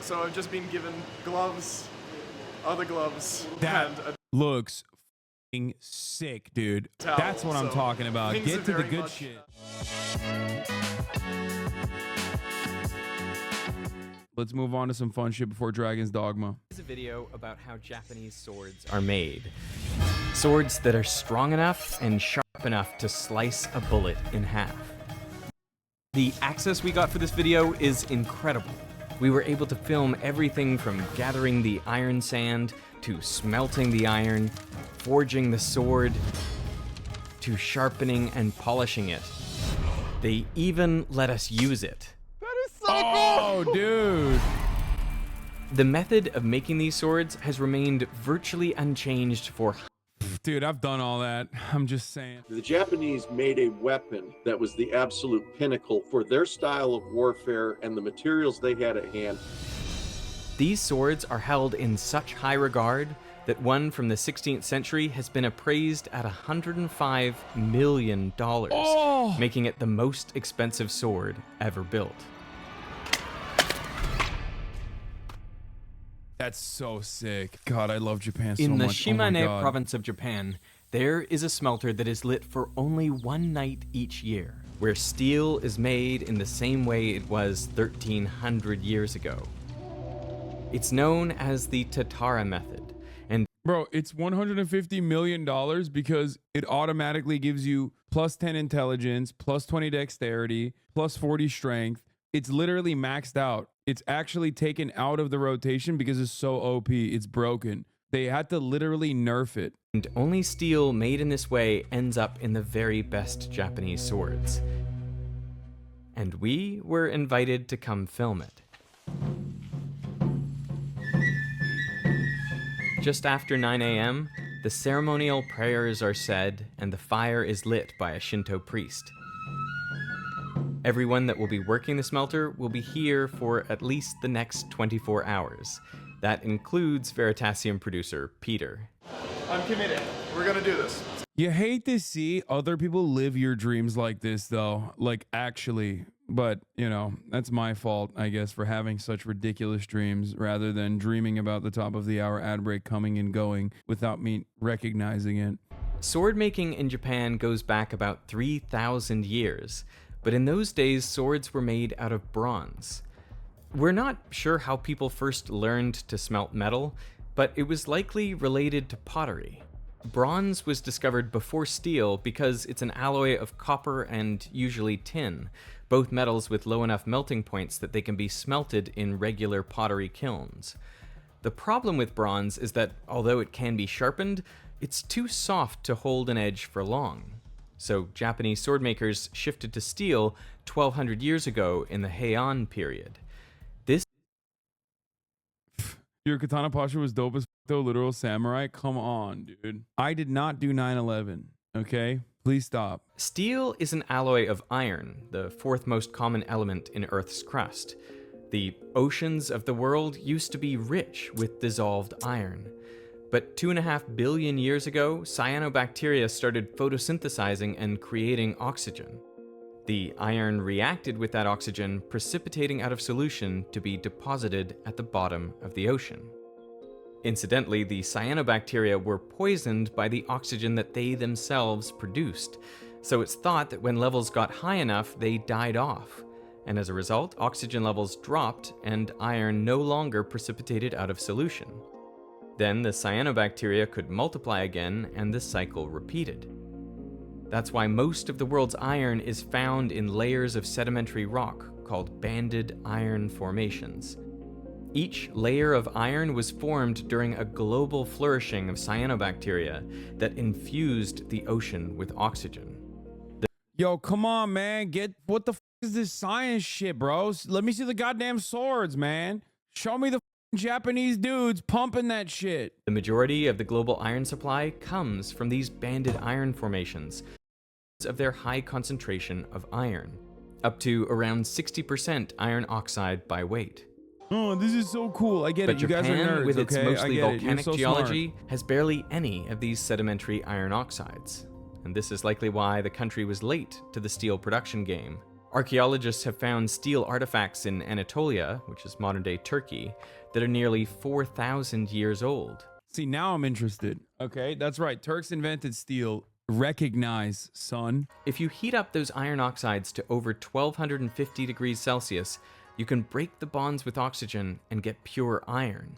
So I've just been given gloves, other gloves, That and a looks f***ing sick, dude. towel. That's what I'm So talking about. things Get are to the very good much- shit. Let's move on to some fun shit before Dragon's Dogma. This is a video about how Japanese swords are made. Swords that are strong enough and sharp enough to slice a bullet in half. The access we got for this video is incredible. We were able to film everything from gathering the iron sand, to smelting the iron, forging the sword, to sharpening and polishing it. They even let us use it. Oh, dude. The method of making these swords has remained virtually unchanged for Dude, I've done all that. I'm just saying. The Japanese made a weapon that was the absolute pinnacle for their style of warfare and the materials they had at hand. These swords are held in such high regard that one from the 16th century has been appraised at $105 million, making it the most expensive sword ever built. That's so sick. God, I love Japan so In the much. Oh my Shimane God. province of Japan, there is a smelter that is lit for only one night each year, where steel is made in the same way it was 1,300 years ago. It's known as the tatara method, and Bro, it's $150 million because it automatically gives you plus 10 intelligence, plus 20 dexterity, plus 40 strength. It's literally maxed out. It's actually taken out of the rotation because it's so OP. It's broken. They had to literally nerf it. and only steel made in this way ends up in the very best Japanese swords. And we were invited to come film it. Just after 9 a.m., the ceremonial prayers are said and the fire is lit by a Shinto priest. Everyone that will be working the smelter will be here for at least the next 24 hours. That includes Veritasium producer Peter. I'm committed. We're gonna do this. You hate to see other people live your dreams like this, though. Like, actually. But, you know, that's my fault, I guess, for having such ridiculous dreams rather than dreaming about the top of the hour ad break coming and going without me recognizing it. Sword making in Japan goes back about 3,000 years, but in those days, swords were made out of bronze. We're not sure how people first learned to smelt metal, but it was likely related to pottery. Bronze was discovered before steel because it's an alloy of copper and usually tin, both metals with low enough melting points that they can be smelted in regular pottery kilns. The problem with bronze is that although it can be sharpened, it's too soft to hold an edge for long. So Japanese sword makers shifted to steel 1,200 years ago in the Heian period. This Your katana posture was dope as f- though, literal samurai. Come on, dude. I did not do 9/11, okay? Please stop. steel is an alloy of iron, the fourth most common element in Earth's crust. The oceans of the world used to be rich with dissolved iron. But 2.5 billion years ago, cyanobacteria started photosynthesizing and creating oxygen. The iron reacted with that oxygen, precipitating out of solution to be deposited at the bottom of the ocean. Incidentally, the cyanobacteria were poisoned by the oxygen that they themselves produced, so it's thought that when levels got high enough, they died off. And as a result, oxygen levels dropped and iron no longer precipitated out of solution. Then the cyanobacteria could multiply again and the cycle repeated. That's why most of the world's iron is found in layers of sedimentary rock called banded iron formations. Each layer of iron was formed during a global flourishing of cyanobacteria that infused the ocean with oxygen. Yo, come on, man. What the f- is this science shit, bro? Let me see the goddamn swords, man. Show me the f- Japanese dudes pumping that shit. The majority of the global iron supply comes from these banded iron formations of their high concentration of iron, up to around 60% iron oxide by weight. Oh, this is so cool. I get But it. You guys are Japan, nerds, with its okay? I mostly get it. You're volcanic so geology, has barely any of these sedimentary iron oxides. And this is likely why the country was late to the steel production game. Archaeologists have found steel artifacts in Anatolia, which is modern-day Turkey, that are nearly 4,000 years old. See, now I'm interested. Okay, that's right. Turks invented steel. Recognize, son. If you heat up those iron oxides to over 1250 degrees Celsius, you can break the bonds with oxygen and get pure iron.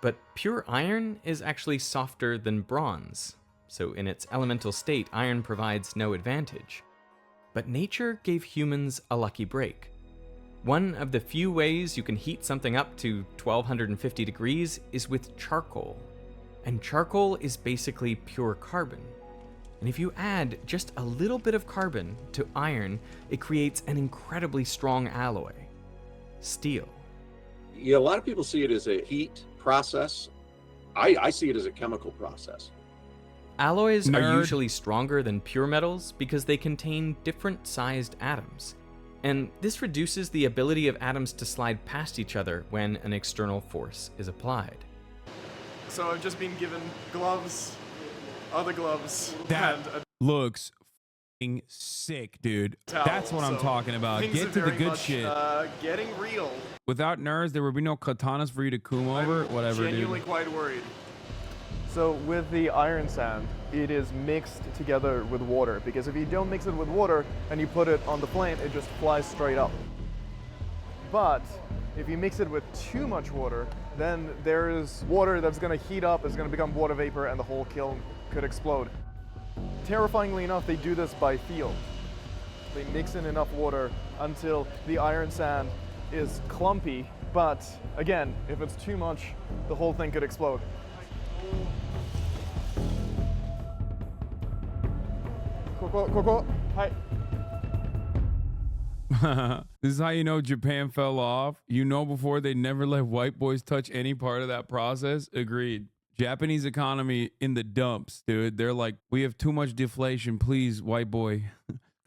But pure iron is actually softer than bronze, so in its elemental state, iron provides no advantage. But nature gave humans a lucky break. One of the few ways you can heat something up to 1250 degrees is with charcoal. And charcoal is basically pure carbon. And if you add just a little bit of carbon to iron, it creates an incredibly strong alloy, steel. Yeah, a lot of people see it as a heat process. I see it as a chemical process. Alloys Nerd. are usually stronger than pure metals because they contain different sized atoms. And this reduces the ability of atoms to slide past each other when an external force is applied. So I've just been given gloves, other gloves, That and a looks f***ing sick, dude. towel. That's what I'm So talking about. things Get are to the very good much, shit. Getting real. Without nerds, there would be no katanas for you to coom over. Whatever, Genuinely dude. quite worried. So with the iron sand, it is mixed together with water, because if you don't mix it with water and you put it on the flame, it just flies straight up. But if you mix it with too much water, then there's water that's going to heat up, it's going to become water vapor, and the whole kiln could explode. Terrifyingly enough, they do this by feel. They mix in enough water until the iron sand is clumpy, but again, if it's too much, the whole thing could explode. Hi. This is how you know Japan fell off. You know before they never let white boys touch any part of that process. Agreed. Japanese economy in the dumps, dude. They're like, we have too much deflation. Please, white boy,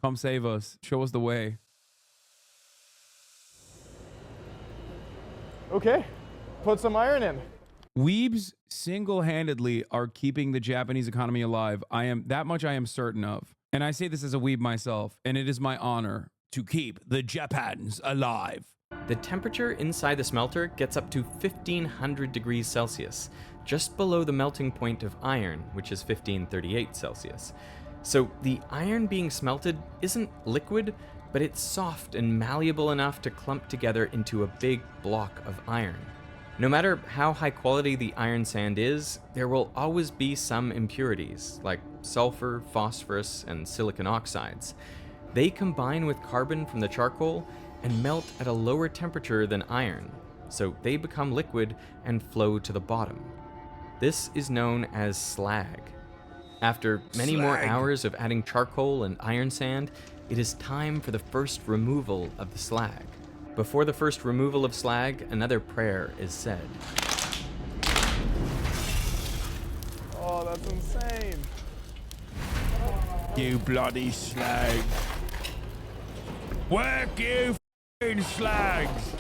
come save us. Show us the way. Okay, put some iron in. Weebs single-handedly are keeping the Japanese economy alive. I am certain of. And I say this as a weeb myself, and it is my honor to keep the Japans alive. The temperature inside the smelter gets up to 1500 degrees Celsius, just below the melting point of iron, which is 1538 Celsius. So the iron being smelted isn't liquid, but it's soft and malleable enough to clump together into a big block of iron. No matter how high quality the iron sand is, there will always be some impurities, like sulfur, phosphorus, and silicon oxides. They combine with carbon from the charcoal and melt at a lower temperature than iron, so they become liquid and flow to the bottom. This is known as slag. After many more hours of adding charcoal and iron sand, it is time for the first removal of the slag. Before the first removal of slag, another prayer is said. Oh, that's insane. You bloody slag. Work, you f***ing slags.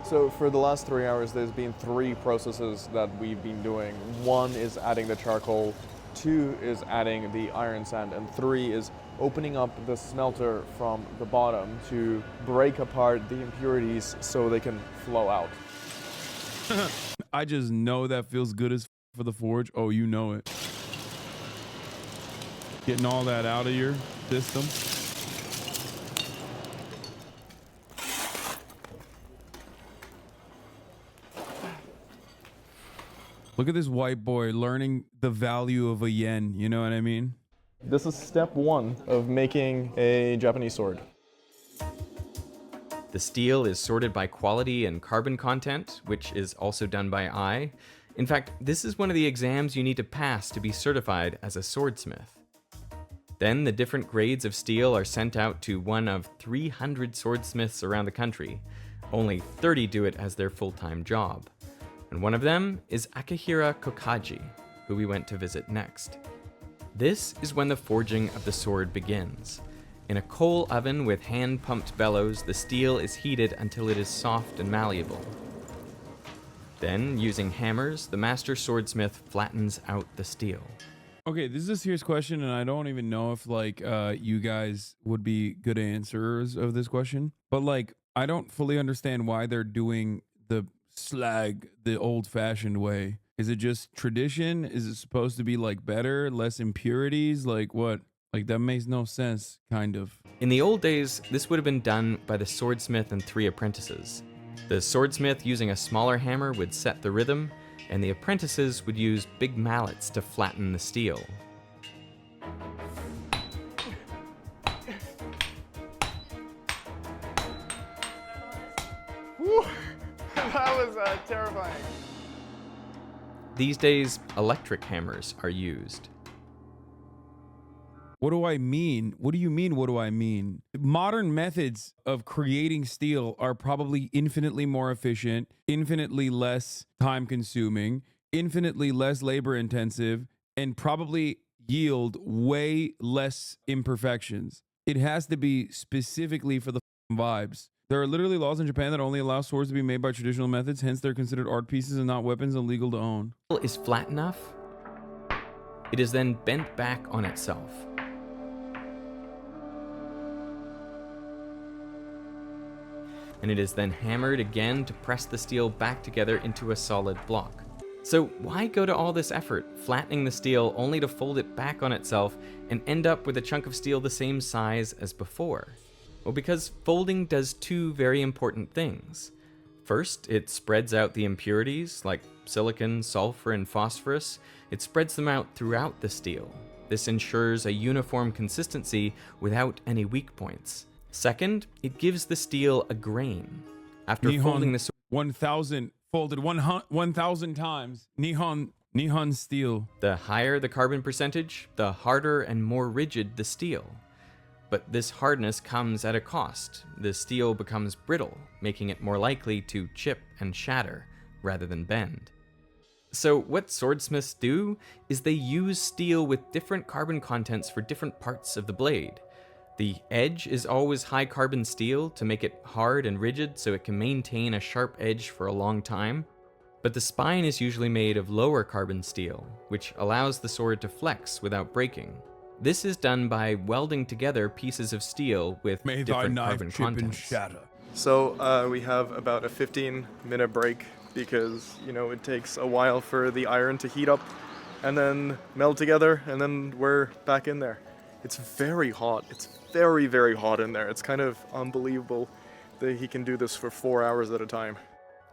So for the last 3 hours, there's been 3 processes that we've been doing. 1 is adding the charcoal, 2 is adding the iron sand, and 3 is opening up the smelter from the bottom to break apart the impurities so they can flow out. I just know that feels good as for the forge. Oh, you know it. Getting all that out of your system. Look at this white boy learning the value of a yen. You know what I mean? This is step 1 of making a Japanese sword. The steel is sorted by quality and carbon content, which is also done by eye. In fact, this is one of the exams you need to pass to be certified as a swordsmith. Then the different grades of steel are sent out to one of 300 swordsmiths around the country. Only 30 do it as their full-time job. And one of them is Akihira Kokaji, who we went to visit next. This is when the forging of the sword begins. In a coal oven with hand-pumped bellows, the steel is heated until it is soft and malleable. Then, using hammers, the master swordsmith flattens out the steel. Okay, this is a serious question, and I don't even know if like you guys would be good answers of this question. But like, I don't fully understand why they're doing the slag the old-fashioned way. Is it just tradition? Is it supposed to be like better, less impurities? Like what? Like that makes no sense, kind of. In the old days, this would have been done by the swordsmith and 3 apprentices. The swordsmith using a smaller hammer would set the rhythm, and the apprentices would use big mallets to flatten the steel. Whew. That was terrifying. These days, electric hammers are used. What do I mean? What do you mean, what do I mean? Modern methods of creating steel are probably infinitely more efficient, infinitely less time consuming, infinitely less labor intensive, and probably yield way less imperfections. It has to be specifically for the vibes. There are literally laws in Japan that only allow swords to be made by traditional methods, hence they're considered art pieces and not weapons and legal to own. Is flat enough, it is then bent back on itself. And it is then hammered again to press the steel back together into a solid block. So why go to all this effort, flattening the steel only to fold it back on itself and end up with a chunk of steel the same size as before? Well, because folding does 2 very important things. First, it spreads out the impurities, like silicon, sulfur, and phosphorus. It spreads them out throughout the steel. This ensures a uniform consistency without any weak points. Second, it gives the steel a grain. After folding the sword, 1,000 folded 1,000 times. Nihon steel. the higher the carbon percentage, the harder and more rigid the steel. But this hardness comes at a cost. The steel becomes brittle, making it more likely to chip and shatter rather than bend. So what swordsmiths do is they use steel with different carbon contents for different parts of the blade. The edge is always high carbon steel to make it hard and rigid so it can maintain a sharp edge for a long time. But the spine is usually made of lower carbon steel, which allows the sword to flex without breaking. This is done by welding together pieces of steel with May thy different knife carbon chip and contents. shatter. So we have about a 15-minute break because, you know, it takes a while for the iron to heat up and then meld together, and then we're back in there. It's very hot. It's very, very hot in there. It's kind of unbelievable that he can do this for 4 hours at a time.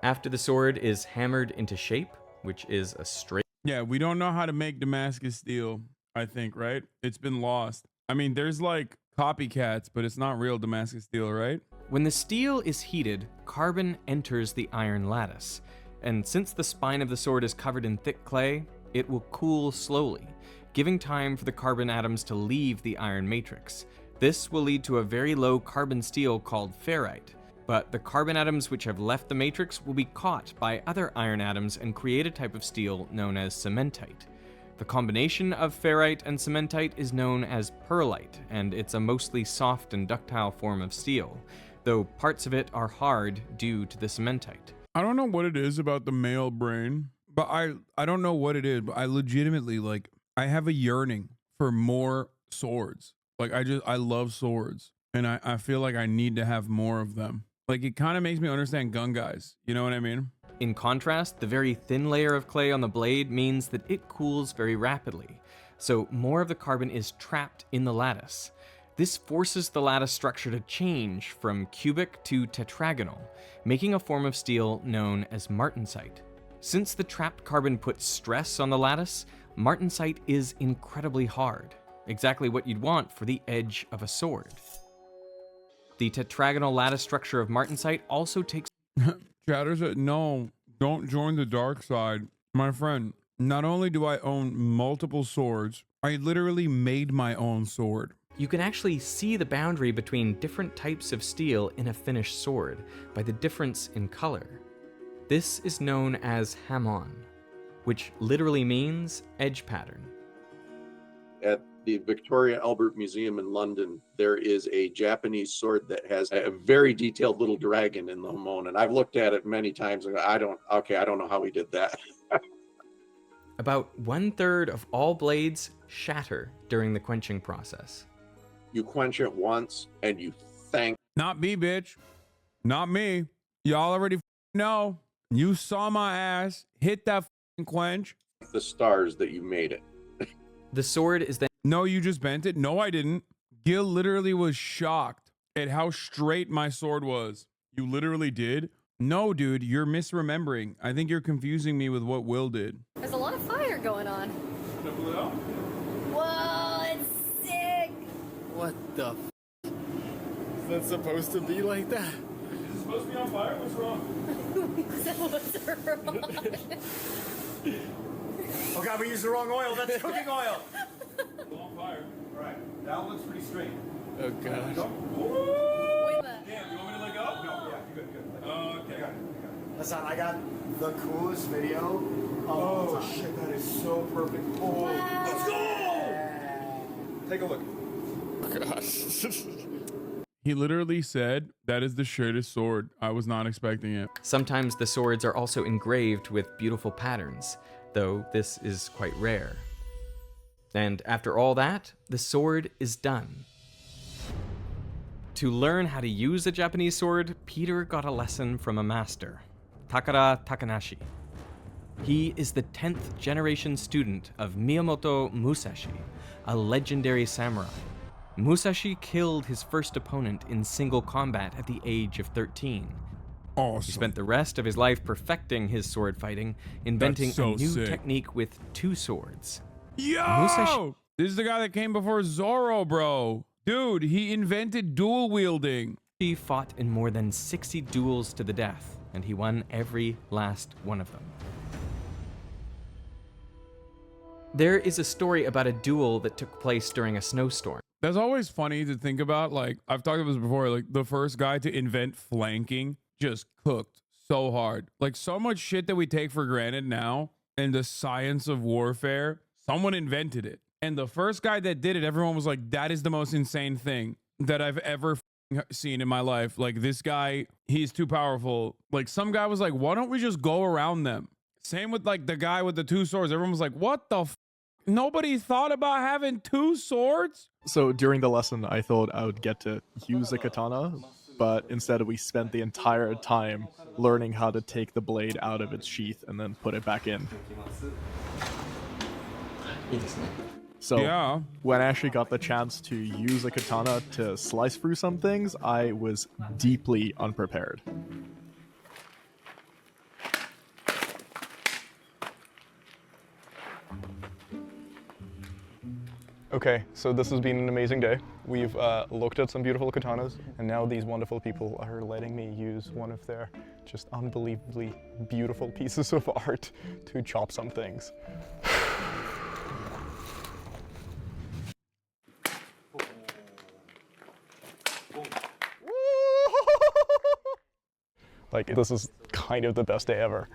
After the sword is hammered into shape, which is a straight Yeah, we don't know how to make Damascus steel, I think, right? It's been lost. I mean, there's like copycats, but it's not real Damascus steel, right? When the steel is heated, carbon enters the iron lattice, and since the spine of the sword is covered in thick clay, it will cool slowly, giving time for the carbon atoms to leave the iron matrix. This will lead to a very low carbon steel called ferrite, but the carbon atoms which have left the matrix will be caught by other iron atoms and create a type of steel known as cementite. The combination of ferrite and cementite is known as pearlite, and it's a mostly soft and ductile form of steel, though parts of it are hard due to the cementite. I don't know what it is about the male brain, but I don't know what it is, but I legitimately, like, I have a yearning for more swords. Like, I love swords, and I feel like I need to have more of them. Like, it kind of makes me understand gun guys. You know what I mean? In contrast, the very thin layer of clay on the blade means that it cools very rapidly, so more of the carbon is trapped in the lattice. This forces the lattice structure to change from cubic to tetragonal, making a form of steel known as martensite. Since the trapped carbon puts stress on the lattice, martensite is incredibly hard, exactly what you'd want for the edge of a sword. The tetragonal lattice structure of martensite also takes Chatter said, no, don't join the dark side. My friend, not only do I own multiple swords, I literally made my own sword. You can actually see the boundary between different types of steel in a finished sword by the difference in color. This is known as hamon, which literally means edge pattern. At the Victoria Albert Museum in London, there is a Japanese sword that has a very detailed little dragon in the hamon, and I've looked at it many times and I don't know how he did that. About 1/3 of all blades shatter during the quenching process. You quench it once and you thank Not me, bitch. Not me. Y'all already know. You saw my ass hit that quench. the stars that you made it. The sword is then No, you just bent it. No, I didn't. Gil literally was shocked at how straight my sword was. You literally did? No, dude, you're misremembering. I think you're confusing me with what Will did. There's a lot of fire going on. Whoa, it's sick. What the f? Is that supposed to be like that? Is it supposed to be on fire? What's wrong? What's wrong? Oh god, we used the wrong oil. That's cooking oil. On fire. All right, that looks pretty straight. Oh god. Wait a minute. Damn, you want me to let go? No, yeah, you're good. Oh, okay. Hasan, I got the coolest video. Oh shit, that is so perfect. Oh, let's go! Take a look. Gosh. He literally said, that is the straightest sword. I was not expecting it. sometimes the swords are also engraved with beautiful patterns, though this is quite rare. And after all that, the sword is done. To learn how to use a Japanese sword, Peter got a lesson from a master, Takara Takanashi. He is the 10th generation student of Miyamoto Musashi, a legendary samurai. Musashi killed his first opponent in single combat at the age of 13. Awesome. He spent the rest of his life perfecting his sword fighting, inventing so a new sick. technique with 2 swords. Yo! Musashi- This is the guy that came before Zoro, bro. Dude, he invented dual wielding. He fought in more than 60 duels to the death, and he won every last one of them. There is a story about a duel that took place during a snowstorm. That's always funny to think about. Like, I've talked about this before. Like, the first guy to invent flanking just cooked so hard. Like, so much shit that we take for granted now in the science of warfare, someone invented it. And the first guy that did it, everyone was like, that is the most insane thing that I've ever seen in my life. Like, this guy, he's too powerful. Like, some guy was like, why don't we just go around them? Same with like the guy with the 2 swords. Everyone was like, what the f? Nobody thought about having 2 swords? So during the lesson, I thought I would get to use a katana, but instead we spent the entire time learning how to take the blade out of its sheath and then put it back in. So Yeah. when I actually got the chance to use a katana to slice through some things, I was deeply unprepared. Okay, so this has been an amazing day. We've looked at some beautiful katanas, and now these wonderful people are letting me use one of their just unbelievably beautiful pieces of art to chop some things. Like, this is kind of the best day ever.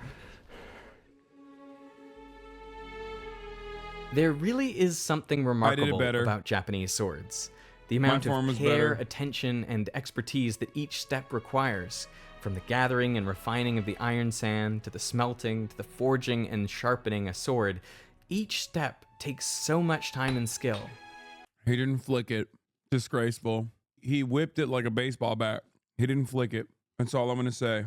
There really is something remarkable better. about Japanese swords. The amount form of was care, better. attention, and expertise that each step requires, from the gathering and refining of the iron sand, to the smelting, to the forging and sharpening a sword, each step takes so much time and skill. He didn't flick it. Disgraceful. He whipped it like a baseball bat. He didn't flick it. That's all I'm going to say.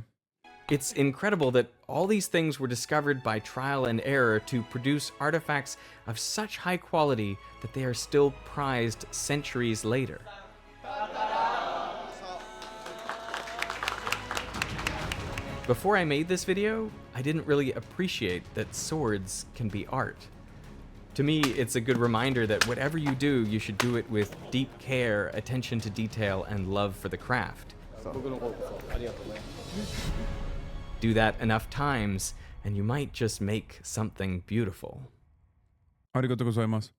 It's incredible that all these things were discovered by trial and error to produce artifacts of such high quality that they are still prized centuries later. Before I made this video, I didn't really appreciate that swords can be art. To me, it's a good reminder that whatever you do, you should do it with deep care, attention to detail, and love for the craft. Do that enough times, and you might just make something beautiful. Arigatou gozaimasu.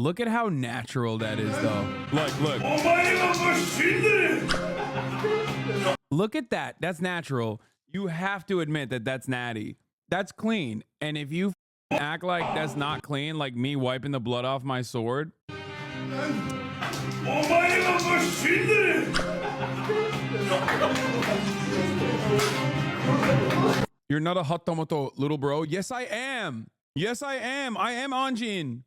Look at how natural that is, though. Look. Look at that. That's natural. You have to admit that that's natty. That's clean. And if you act like that's not clean, like me wiping the blood off my sword. You're not a hot tomato, little bro. Yes, I am. Yes, I am. I am Anjin.